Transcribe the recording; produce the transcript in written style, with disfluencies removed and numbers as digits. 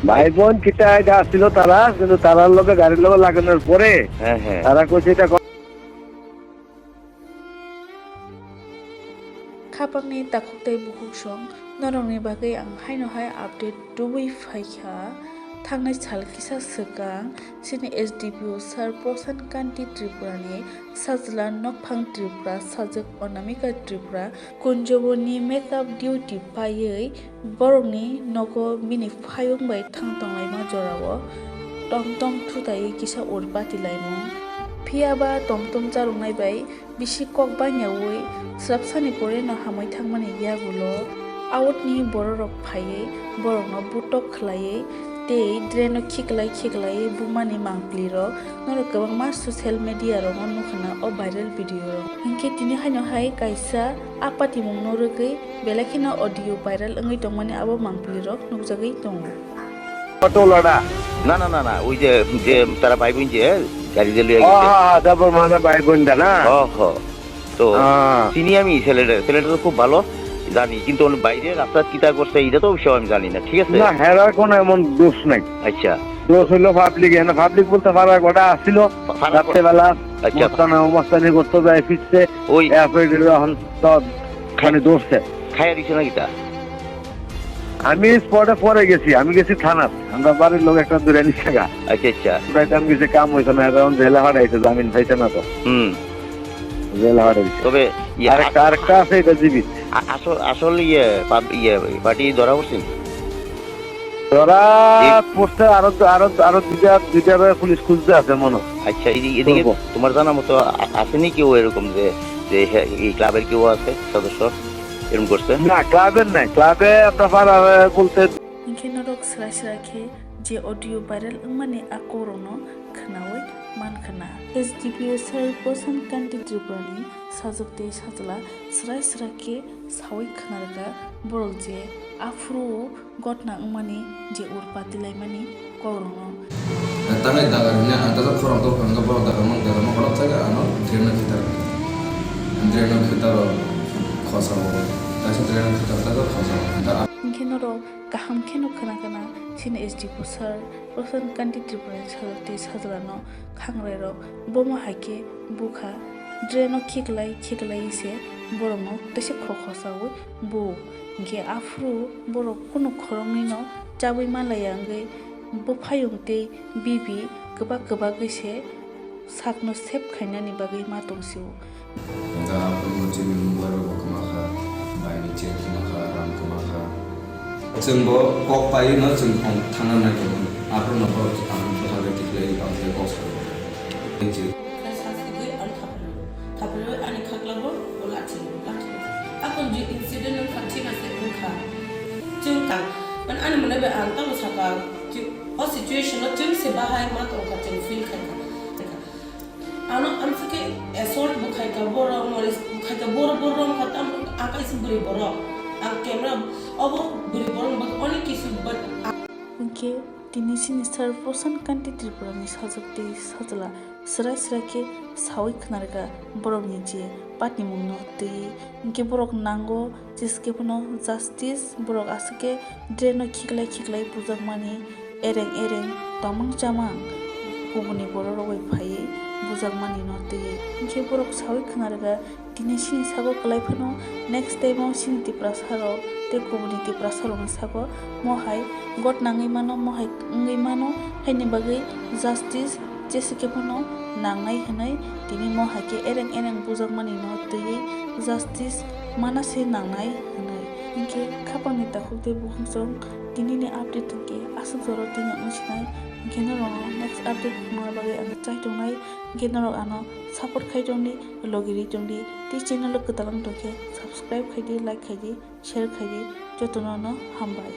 ভাই বোন কিটা আসছিল তারা, কিন্তু তারার লগে গাড়ির লগে লাগানোর পরে তারা কইছে এটা खापांनि दाखुकtai बुहुसं नरंनि बागै आं हायनोहाय आपडेट दुबै फायखा थांनाय साल किसा सिगां सिनि SDPO सार प्रसान कान्ति त्रिपुरानि साजला नकफां त्रिपुरा साजक अनामिका त्रिपुरा कुंजबनि मेकआप डिउटि पायै बरंनि नगो मिनि फायंबाय थांतंलाय माजरावो टमटम थुदायै किसा उरबाति लायमु फियाबा टमटम जारुंनाय बाय बिसि कक बान्यावै स्राबसानि परे न हामै थांमानि यागुलो आवतनि बररक फायै बरंनो बुटक खलायै ते ड्रेनो खिगलाय बुमानि मांप्लिरो नर गोबां मा ससियेल मिडिया रंग नुखना अ भाइरेल भिडिअ हिंके तिनि हायनोहाय कायसा आपाति मुंनो रगै बेलाखिना अडियो भाइरेल ओंगै दंमानि आबो मांप्लिरो नुजागै दं पटोलाडा না ওই যে যে তারা ভাই বোন যে গাড়ি দিয়ে লিয়ে গেছে তারপর মানে ভাই বোনটা না তো চিনি আমি ছেলেটা তো খুব ভালো জানি, কিন্তু বাইরে রাস্তা কিতা করছে এটা তো বিষয় আমি জানি না। ঠিক আছে, না হেরার কোনো এমন দোষ নাই। আচ্ছা, দোষ হইলো পাবলিক, পাবলিক বলতে পারা গোটা আসছিল রাত্রেবেলা মস্তানি করতে যায় ফিরছে ওই মানে দোষছে খাইয়া দিছে নাকি তা? আমি স্পটে পরে গেছি, আমি গেছি থানাত, আমরা বাড়ির লোক একটা দূরে নিচ্ছে গা। আচ্ছা আমি গেছি কাম হয়েছে না, এখন জেলা হারাইছে, জামিন পাইছে না তো। জেলা হারাইছে। তবে আরেকটা আছে, এটা জীবিত। আসলে পার্টি ধরা পড়ছে, ধরা পড়ছে, আরো দুইটা পুলিশ খুঁজতে আছে মনে। আচ্ছা, এদিকে তোমার জানা মতো আসেনি কেউ এরকম যে এই ক্লাবের কেউ আছে সদস্য এরকম করছে? না, ক্লাবের নাই, ক্লাবে আপনার বলতে इंखेनरक स्राखे जे ऑडियो वायरल माने आकोरनो खनावै मानखना SDPO सार प्रसान कान्ति त्रिपुरानि साजकते साजला स्राखे सावै खनारगा बरक जे आफ्रो गटना माने जे उरपातिलाय माने करनो tangai dagarnya ada tuh orang tuh kan nggak bawa dagar mau kalau saya ano drena kita khosa tapi drena kita khosa इंखेनरक गाहाम खेनो खोनागोना सिन SDPO सार प्रसान कान्ति त्रिपुरानि साजकते साजलानो खांग्रायरक बोमा हाके बुखा ड्रेनो खिगलाय से बरंनो तसे खखसावै बो गे आफ्रु बरक कुनु खरंनिनो जाबै मालायांगै बफायंते बिबि गोबा गैसे साकनो सेब खायनानि बागै मा दंसिउ दा मोनसे मुबार बकमाखा बायनि चेक माखा रां कमाखा जोंबो कक पायो जों थांना नायदोंमोन आरो न'खर आं बहाबे तिखलाय आमफ्राय कक्सर thank Kapro ani khaklabo lati akon je incident ng khatina se ukha jungka man ani mona be an tamu saka o situation no jung se bahay ma to ka chen feel khaika ano am sake assault bukhai ka boro moris bukhai ka boro khatam akai se buri boro ang camera obo buri boro ba oni kisu but इंके तिनि सिनि सार प्रसान कान्ति त्रिपुरानि साजकते साजला स्राखे सावै खनारगा बरकनि जे पाटनि मुंनो तै इंके बरक नांगो जिसके फनो justice बरक आसके ड्रेनो खिगलाय बुजाकमानि एरें तमंग जामां गुबुनि बर रगै फायै बुजाकमानि नतै इंके बरक सावै खनारगा तिनि सिनि sago कलायफनो next टाइमाव सिनि तिप्रा सारो ते गुबुनि तिप्रा सारोनि सागो महाय गट नाङै मानो महाय ओंगै मानो हायनि बागै जस्टिस जेसेके फनो नांनाय हनै तिनि महाके एरें बुजाकमानि नतै जस्टिस मानासे नांनाय हनै इंके खापांनि दाखुकते बुहुंजों तिनिनि आपडेट के आसुक जरो तिनि उसिनाय गेनरो नेक्स्ट अपडेट नङा बागै आं चाइदोंनाय गेनरो आनो सापर्ट खायदोंनि लगिरि दंदि ति चैनेल गोदालां दके सब्सक्राइब खायदि लाइक खायदि शेयर खायदि जतननो हामबाय।